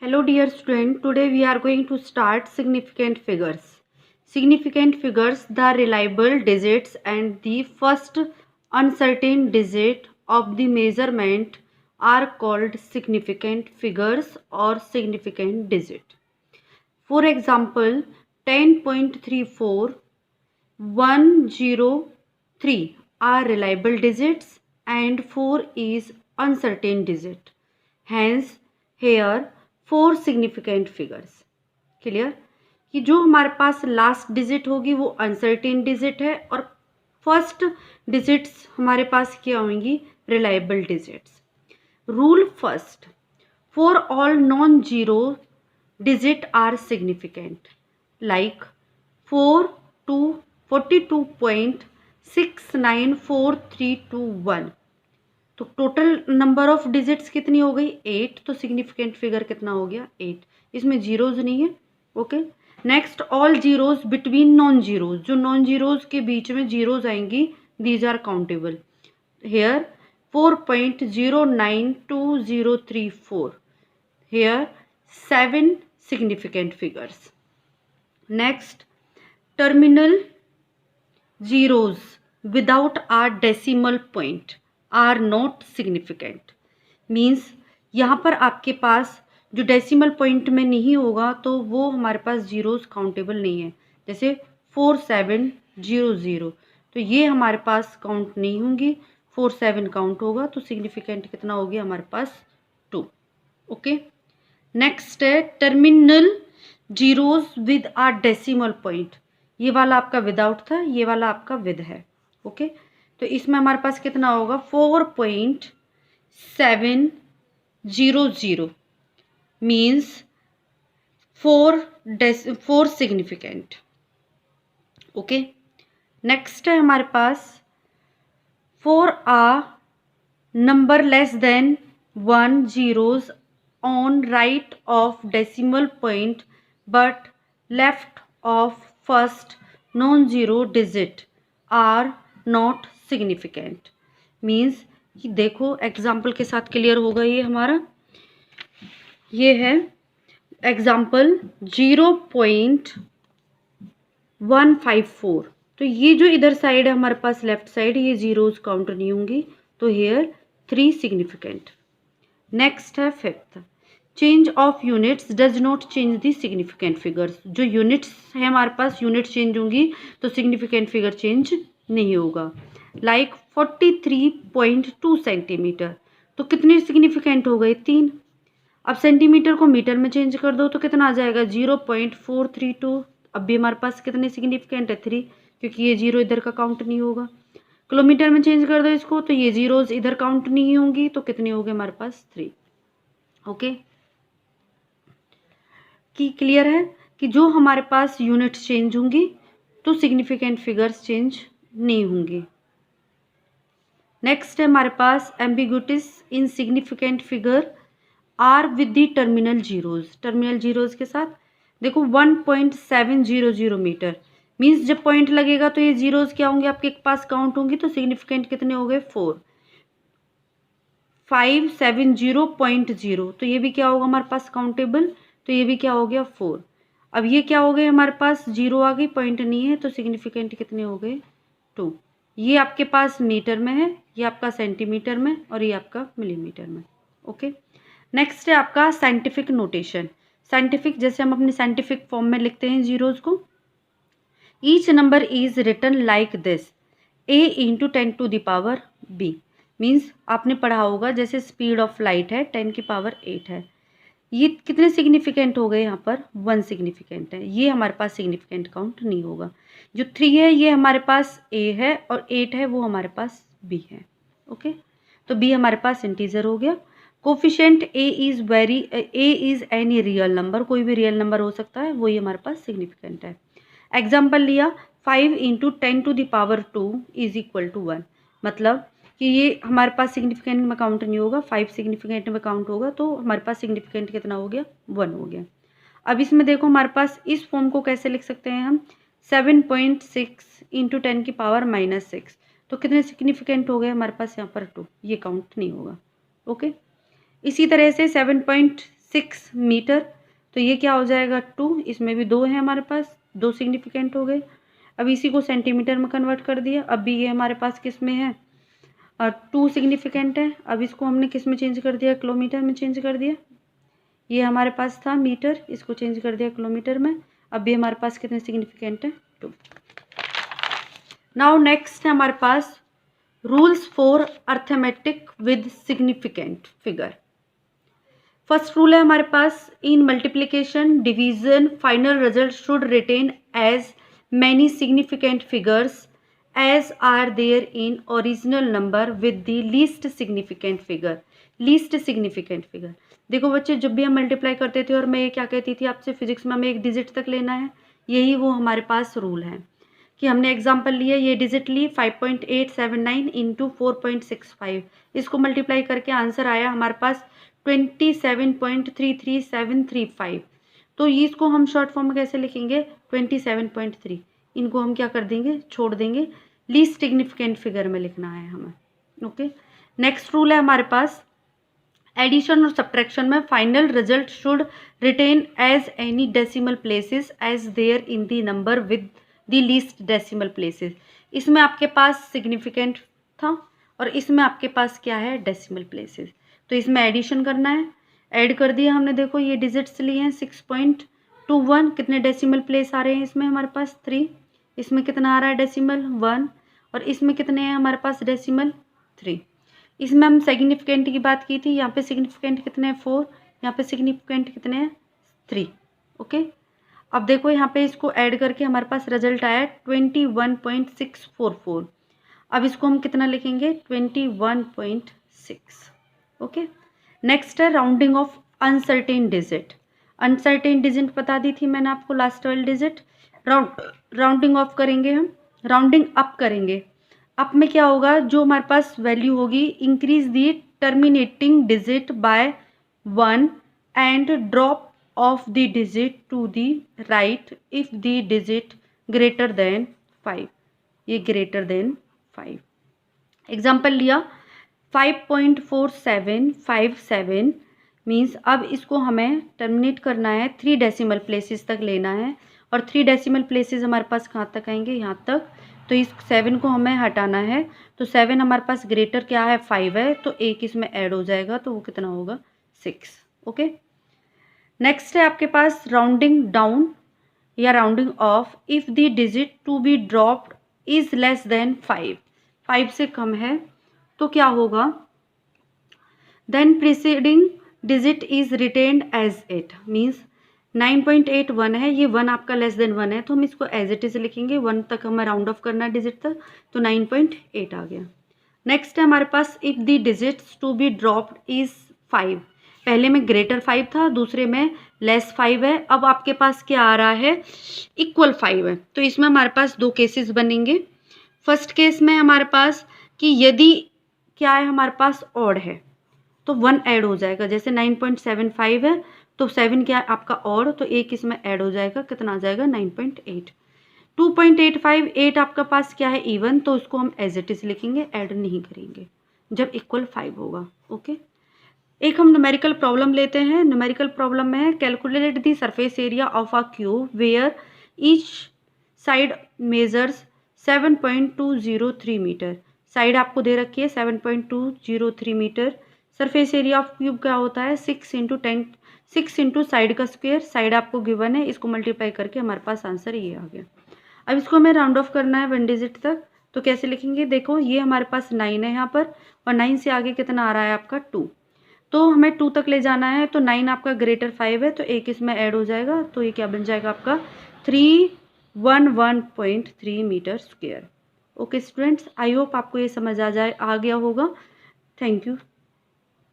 Hello dear student, today we are going to start significant figures. Significant figures, the reliable digits and the first uncertain digit of the measurement are called significant figures or significant digit. For example, 10.34, 103 are reliable digits and 4 is uncertain digit. Hence, here 4 significant figures. Clear कि जो हमारे पास last digit होगी वो uncertain digit है और first digits हमारे पास क्या होंगी, reliable digits. Rule first, for all non zero digit are significant like 4 to 42.694321. तो टोटल नंबर ऑफ डिजिट्स कितनी हो गई, 8. तो सिग्निफिकेंट फिगर कितना हो गया, 8. इसमें जीरोज नहीं है. Okay. Next, all zeros between non zeros, जो नॉन जीरोज के बीच में जीरोज आएंगी, these are countable. Here 4.092034. Here 7 significant figures. Next, terminal zeros without a decimal point are not significant. Means यहाँ पर आपके पास जो डेसिमल पॉइंट में नहीं होगा तो वो हमारे पास जीरोस काउंटेबल नहीं है. जैसे 4700, तो ये हमारे पास काउंट नहीं होंगी. 47 काउंट होगा तो सिग्निफिकेंट कितना हो गया हमारे पास, 2. ओके. नेक्स्ट है terminal zeros with a decimal point. ये वाला आपका विदाउट था, ये वाला आपका विद है. ओके. तो इसमें हमारे पास कितना होगा, 4.700 मीन्स 4 सिग्निफिकेंट. ओके. नेक्स्ट है हमारे पास for a number less than 1 zeros on right of decimal point but left of first non-zero digit are not significant. Means कि देखो एग्जाम्पल के साथ क्लियर होगा. ये हमारा ये है एग्जाम्पल 0.154. तो ये जो इधर साइड है हमारे पास लेफ्ट साइड, ये जीरोज काउंट नहीं होंगी. तो हेयर 3 सिग्निफिकेंट. नेक्स्ट है fifth, change of units does not change the significant figures. जो यूनिट्स है हमारे पास, यूनिट चेंज होंगी तो सिग्निफिकेंट फिगर चेंज नहीं होगा. लाइक 43.2 सेंटीमीटर, तो कितने सिग्निफिकेंट हो गए, 3. अब सेंटीमीटर को मीटर में चेंज कर दो तो कितना आ जाएगा, 0.432. अब भी हमारे पास कितने सिग्निफिकेंट है, 3, क्योंकि ये जीरो इधर का काउंट नहीं होगा. किलोमीटर में चेंज कर दो इसको तो ये जीरोज इधर काउंट नहीं होंगी, तो कितने हो गए हमारे पास, 3. ओके. कि क्लियर है कि जो हमारे पास यूनिट चेंज होंगी तो सिग्निफिकेंट फिगर्स चेंज नहीं होंगी. नेक्स्ट है हमारे पास ambiguities in significant figure are with the terminal zeros. Terminal zeros के साथ देखो 1.700 मीटर. मीन्स जब पॉइंट लगेगा तो ये जीरोज क्या होंगे आपके पास, काउंट होंगी. तो सिग्निफिकेंट कितने हो गए, 4. 570.0, तो ये भी क्या होगा हमारे पास काउंटेबल. तो ये भी क्या हो गया, 4. अब ये क्या हो गए हमारे पास, जीरो आ गई, पॉइंट नहीं है, तो सिग्निफिकेंट कितने हो गए, 2. ये आपके पास मीटर में है, ये आपका सेंटीमीटर में और ये आपका मिलीमीटर में. ओके. नेक्स्ट है आपका साइंटिफिक नोटेशन. साइंटिफिक जैसे हम अपने साइंटिफिक फॉर्म में लिखते हैं जीरोज को. Each number is written like this, a into 10 to the power b. Means आपने पढ़ा होगा जैसे स्पीड ऑफ लाइट है 10 की पावर 8 है. ये कितने सिग्निफिकेंट हो गए यहाँ पर, 1 सिग्निफिकेंट है. ये हमारे पास सिग्निफिकेंट काउंट नहीं होगा. जो 3 है ये हमारे पास a है और 8 है वो हमारे पास b है. ओके. तो b हमारे पास इंटीजर हो गया. Coefficient a is any real number, कोई भी रियल नंबर हो सकता है, वही हमारे पास सिग्निफिकेंट है. एग्जाम्पल लिया 5 into 10 to the power 2 is equal to 1. मतलब कि ये हमारे पास सिग्निफिकेंट में काउंट नहीं होगा, 5 सिग्निफिकेंट में काउंट होगा, तो हमारे पास सिग्निफिकेंट कितना हो गया, 1 हो गया. अब इसमें देखो हमारे पास इस फॉर्म को कैसे लिख सकते हैं हम, 7.6 इंटू 10 की पावर -6. तो कितने सिग्निफिकेंट हो गए हमारे पास यहाँ पर, 2. ये काउंट नहीं होगा. ओके. इसी तरह से 6 मीटर। तो ये क्या हो जाएगा 2, इसमें भी 2 है हमारे पास, 2 सिग्निफिकेंट हो गए। अब इसी को सेंटीमीटर में कन्वर्ट कर दिया। अब भी ये हमारे पास किस में है 2 सिग्निफिकेंट है। अब इसको हमने किस में चेंज कर दिया, किलोमीटर में चेंज कर दिया। ये हमारे पास था मीटर, इसको चेंज कर दिया किलोमीटर में। अब भी हमारे पास कितने सिग्निफिकेंट है 2। नाउ नेक्स्ट है हमारे पास rules for arithmetic with significant figure. First rule है हमारे पास in multiplication division final result should retain as many significant figures as are there in original number with the least significant figure. Least significant figure, देखो बच्चे जब भी हम multiply करते थे और मैं ये क्या कहती थी आपसे, फिजिक्स में हमें एक डिजिट तक लेना है, यही वो हमारे पास रूल है कि हमने एग्जांपल लिया, ये डिजिट ली 5.879 इंटू 4.65, इसको मल्टीप्लाई करके आंसर आया हमारे पास 27.33735। तो इसको हम शॉर्ट फॉर्म में कैसे लिखेंगे 27.3, इनको हम क्या कर देंगे, छोड़ देंगे, लीस्ट सिग्निफिकेंट फिगर में लिखना है हमें। ओके, नेक्स्ट रूल है हमारे पास एडिशन और सब्ट्रैक्शन में final result should retain as any decimal places as there in the number with the least decimal places. इसमें आपके पास सिग्निफिकेंट था और इसमें आपके पास क्या है डेसिमल प्लेसेस। तो इसमें एडिशन करना है, ऐड कर दिया हमने, देखो ये डिजिट्स लिए हैं 6.21, कितने डेसिमल प्लेस आ रहे हैं इसमें हमारे पास 3, इसमें कितना आ रहा है डेसिमल 1, और इसमें कितने हैं हमारे पास डेसिमल 3। इसमें हम सिग्निफिकेंट की बात की थी, यहाँ पे सिग्निफिकेंट कितने हैं 4, यहाँ पे सिग्निफिकेंट कितने हैं 3। ओके, अब देखो यहाँ पे इसको ऐड करके हमारे पास रिजल्ट आया 21.644। अब इसको हम कितना लिखेंगे 21.6। ओके, नेक्स्ट है rounding off uncertain digit. Uncertain digit बता दी थी मैंने आपको, लास्ट 12 डिजिट। राउंडिंग ऑफ करेंगे हम, राउंडिंग अप करेंगे। अप में क्या होगा, जो हमारे पास वैल्यू होगी increase the terminating digit by 1 and drop off the digit to the right if the digit greater than 5। ये ग्रेटर देन 5। एग्जाम्पल लिया 5.4757 मीन्स अब इसको हमें टर्मिनेट करना है, 3 डेसिमल प्लेसेस तक लेना है, और 3 डेसिमल प्लेसेस हमारे पास कहाँ तक आएंगे, यहाँ तक। तो इस 7 को हमें हटाना है, तो 7 हमारे पास ग्रेटर क्या है 5 है, तो एक इसमें ऐड हो जाएगा, तो वो कितना होगा 6। ओके, नेक्स्ट है आपके पास राउंडिंग डाउन या rounding off if the digit to be dropped is less than 5 से कम है तो क्या होगा, then preceding digit is retained as it. Means 9.81 है, ये 1 आपका लेस देन 1 है, तो हम इसको एज इट इज लिखेंगे, 1 तक हमें राउंड ऑफ करना है डिजिट तक, तो 9.8 आ गया। नेक्स्ट है हमारे पास if the digits to be dropped is 5, पहले में ग्रेटर 5 था, दूसरे में लेस 5 है, अब आपके पास क्या आ रहा है इक्वल 5 है। तो इसमें हमारे पास 2 केसेस बनेंगे। फर्स्ट केस में हमारे पास कि यदि क्या है हमारे पास ऑड है तो 1 ऐड हो जाएगा, जैसे 9.75 है तो 7 क्या है आपका ऑड, तो एक इसमें ऐड हो जाएगा, कितना आ जाएगा 9.8। 2.85 8 आपका पास क्या है इवन, तो उसको हम एज इट इज लिखेंगे, ऐड नहीं करेंगे जब इक्वल 5 होगा। ओके, एक हम न्यूमेरिकल प्रॉब्लम लेते हैं। न्यूमेरिकल प्रॉब्लम में है calculate the surface area of a cube where each side measures 7.203 metre. Side आपको दे रखी है 7.203 metre. Surface area of cube क्या होता है 6 इंटू साइड का स्क्वायर, साइड आपको गिवन है, इसको मल्टीप्लाई करके हमारे पास आंसर ये आ गया। अब इसको हमें राउंड ऑफ करना है 1 डिजिट तक, तो कैसे लिखेंगे, देखो ये हमारे पास 9 है यहाँ पर, और 9 से आगे कितना आ रहा है आपका 2, तो हमें 2 तक ले जाना है, तो 9 आपका ग्रेटर 5 है, तो एक इसमें ऐड हो जाएगा, तो ये क्या बन जाएगा आपका 311.3 metre square. Okay students, I hope आपको ये समझ आ गया होगा। Thank you.